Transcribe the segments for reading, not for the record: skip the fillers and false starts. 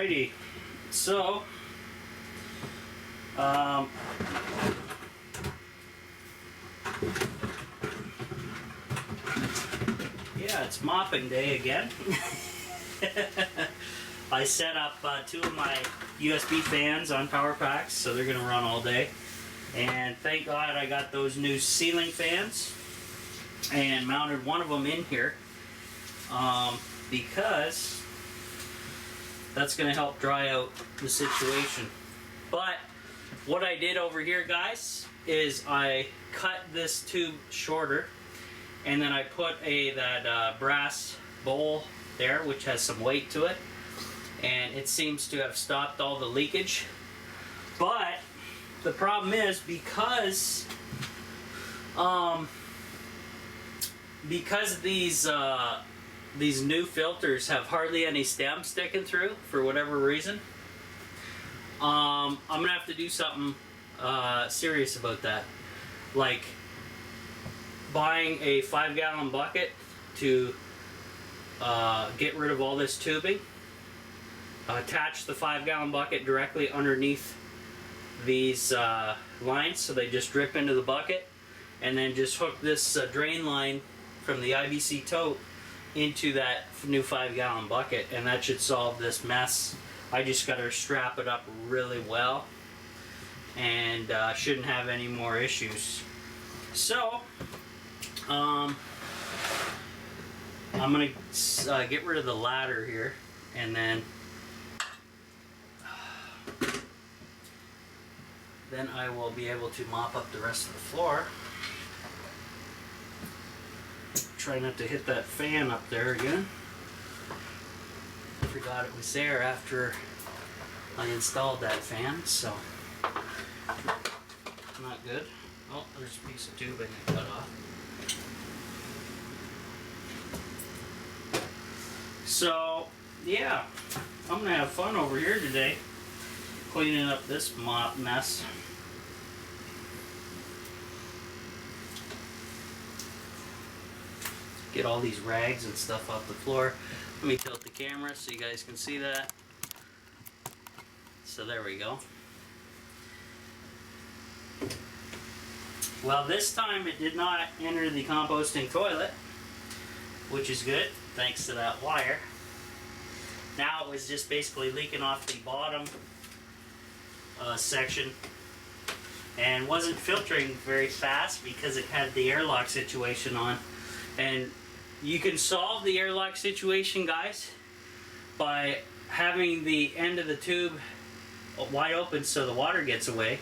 Alrighty, so yeah, it's mopping day again. I set up two of my USB fans on power packs, so they're going to run all day. And thank God I got those new ceiling fans and mounted one of them in here because that's going to help dry out the situation. But what I did over here, guys, is I cut this tube shorter, and then I put that brass bowl there, which has some weight to it, and it seems to have stopped all the leakage. But the problem is because these new filters have hardly any stem sticking through for whatever reason, I'm gonna have to do something serious about that, like buying a 5-gallon bucket to get rid of all this tubing, attach the 5-gallon bucket directly underneath these lines so they just drip into the bucket, and then just hook this drain line from the IBC tote into that new 5-gallon bucket, and that should solve this mess. I just got to strap it up really well, and shouldn't have any more issues. So I'm gonna get rid of the ladder here, and then I will be able to mop up the rest of the floor. Try not to hit that fan up there again. I forgot it was there after I installed that fan, so not good. Oh, there's a piece of tubing I cut off. So, yeah, I'm gonna have fun over here today, cleaning up this mop mess. Get all these rags and stuff off the floor. Let me tilt the camera so you guys can see that. So there we go. Well, this time it did not enter the composting toilet, which is good, thanks to that wire. Now it was just basically leaking off the bottom section and wasn't filtering very fast because it had the airlock situation on. And you can solve the airlock situation, guys, by having the end of the tube wide open so the water gets away,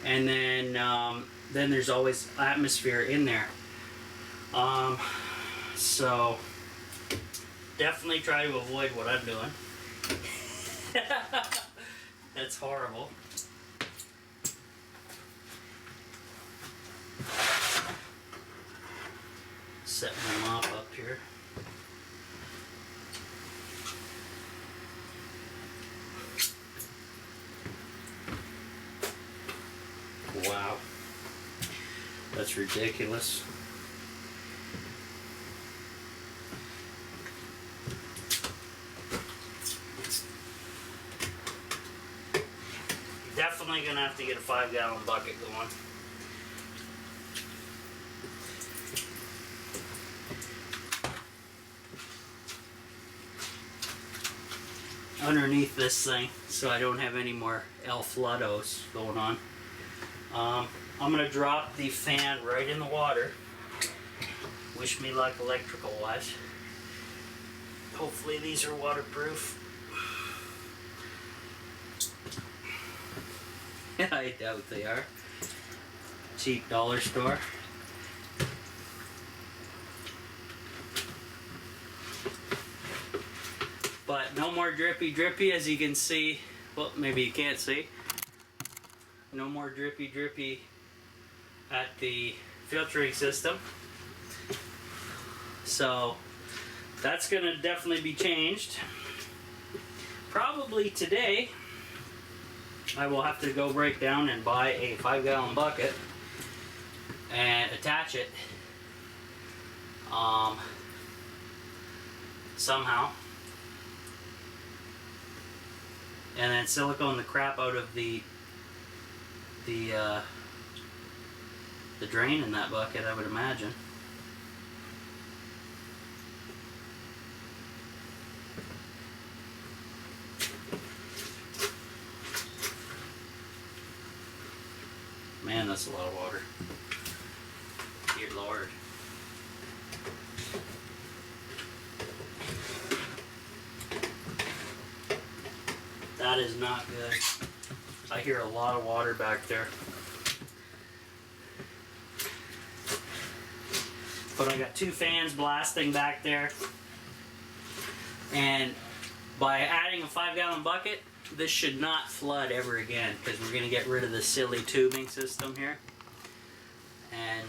and then there's always atmosphere in there. So definitely try to avoid what I'm doing. That's horrible. Set my mop up here. Wow, that's ridiculous. Definitely gonna have to get a 5-gallon bucket going. Underneath this thing, so I don't have any more floodos going on. I'm gonna drop the fan right in the water. Wish me luck electrical wise. Hopefully these are waterproof. I doubt they are. Cheap dollar store. But no more drippy drippy, as you can see. Well, maybe you can't see. No more drippy drippy at the filtering system. So that's gonna definitely be changed. Probably today I will have to go break down and buy a 5-gallon bucket and attach it somehow. and then silicone the crap out of the drain in that bucket, I would imagine. Man, that's a lot of water. Dear Lord. That is not good. I hear a lot of water back there. But I got 2 fans blasting back there. And by adding a 5-gallon bucket, this should not flood ever again, because we're going to get rid of the silly tubing system here and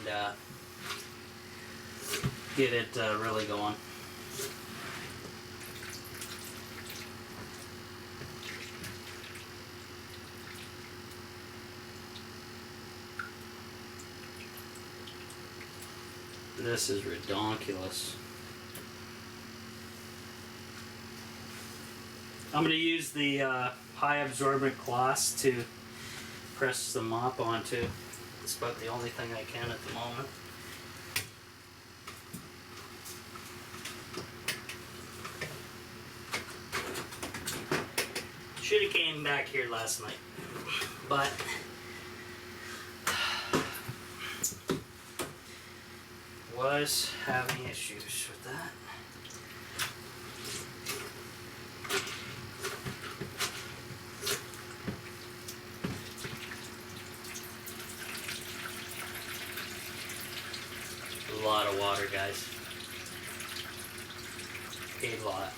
get it really going. This is ridiculous. I'm going to use the high absorbent cloths to press the mop onto. It's about the only thing I can at the moment. Should have came back here last night, but was having issues with that. A lot of water, guys. A lot.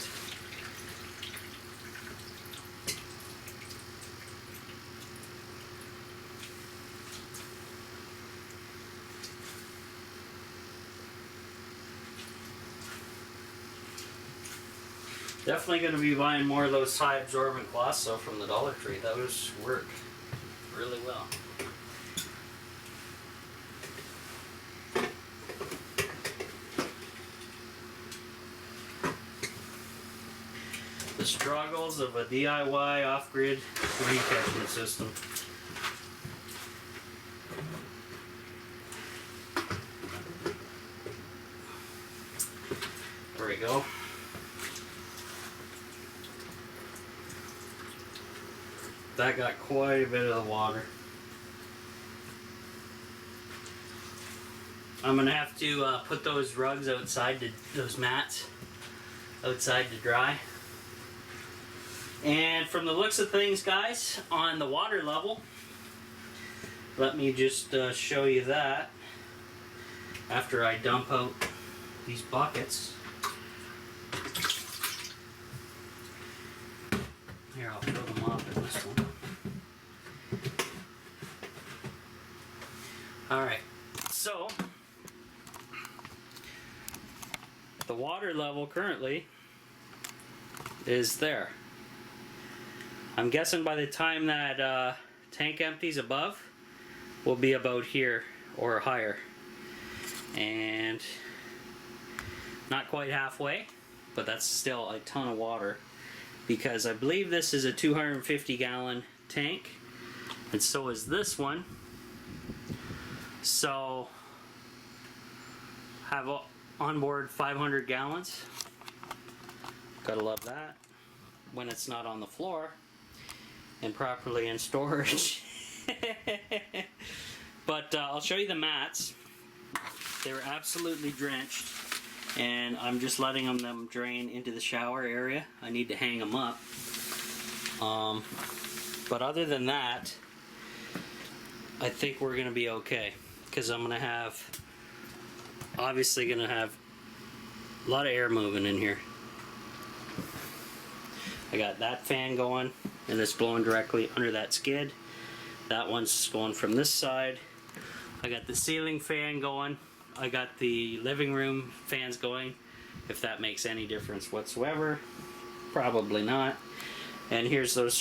Definitely going to be buying more of those high absorbent cloths though from the Dollar Tree. Those work really well. The struggles of a DIY off-grid rain catchment system. There we go. That got quite a bit of the water. I'm gonna have to put those rugs outside, those mats outside to dry. And from the looks of things, guys, on the water level, let me just show you that after I dump out these buckets. Here, I'll throw them off in this one. Alright, so the water level currently is there. I'm guessing by the time that tank empties above, we'll be about here or higher. And not quite halfway, but that's still a ton of water, because I believe this is a 250-gallon tank, and so is this one. So have on board 500 gallons. Gotta love that when it's not on the floor and properly in storage. But I'll show you the mats. They were absolutely drenched, and I'm just letting them drain into the shower area. I need to hang them up. But other than that, I think we're gonna be okay, because I'm gonna have, obviously gonna have a lot of air moving in here. I got that fan going, and it's blowing directly under that skid. That one's going from this side. I got the ceiling fan going. I got the living room fans going. If that makes any difference whatsoever, probably not. And here's those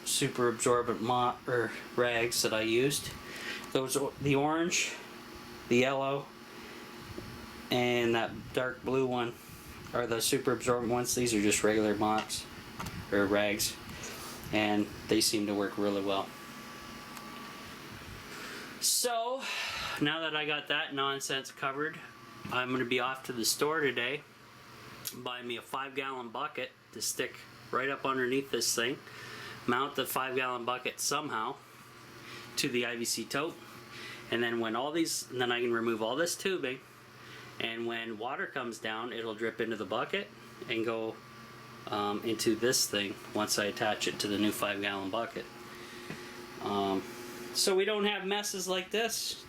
super absorbent mop or rags that I used. Those, the orange, the yellow, and that dark blue one are the super absorbent ones. These are just regular mops or rags. and they seem to work really well. So now that I got that nonsense covered, I'm going to be off to the store today, buy me a 5-gallon bucket to stick right up underneath this thing, mount the 5-gallon bucket somehow to the IVC tote, and then then I can remove all this tubing, and when water comes down, it'll drip into the bucket and go into this thing once I attach it to the new 5-gallon bucket. So we don't have messes like this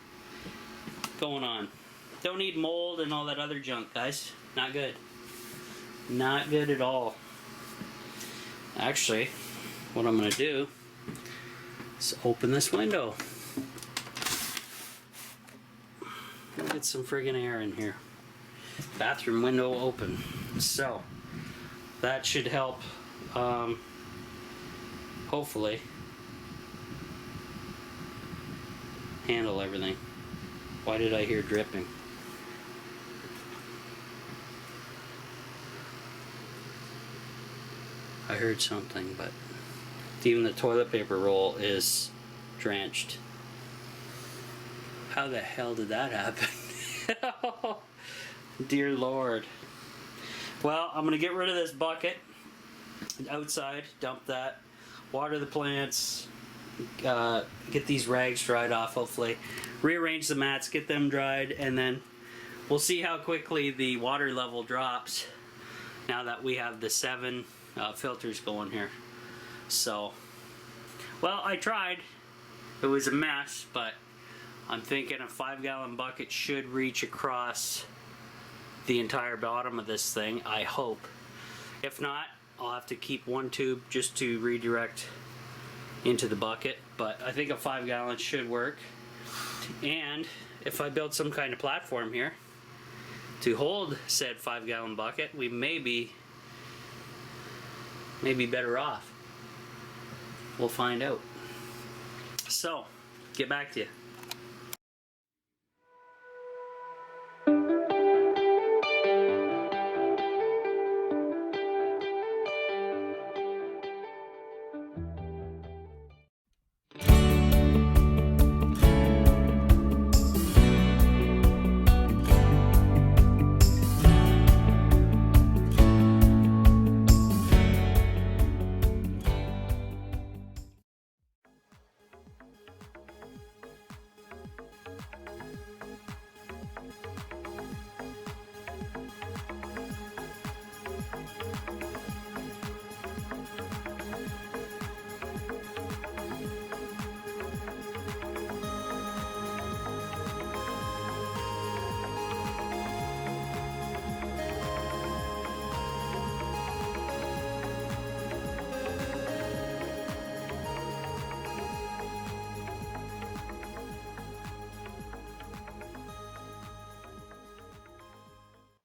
going on. Don't need mold and all that other junk, guys. Not good. Not good at all. Actually, what I'm going to do is open this window. Get some friggin' air in here. Bathroom window open. So that should help, hopefully, handle everything. Why did I hear dripping? I heard something, but even the toilet paper roll is drenched. How the hell did that happen? Dear Lord. Well, I'm gonna get rid of this bucket outside, dump that, water the plants, get these rags dried off, hopefully, rearrange the mats, get them dried, and then we'll see how quickly the water level drops now that we have the 7 filters going here. So, well, I tried. It was a mess, but I'm thinking a 5-gallon bucket should reach across the entire bottom of this thing, I hope. If not, I'll have to keep one tube just to redirect into the bucket, but I think a 5-gallon should work. And if I build some kind of platform here to hold said 5-gallon bucket, we may be better off. We'll find out. So, get back to you.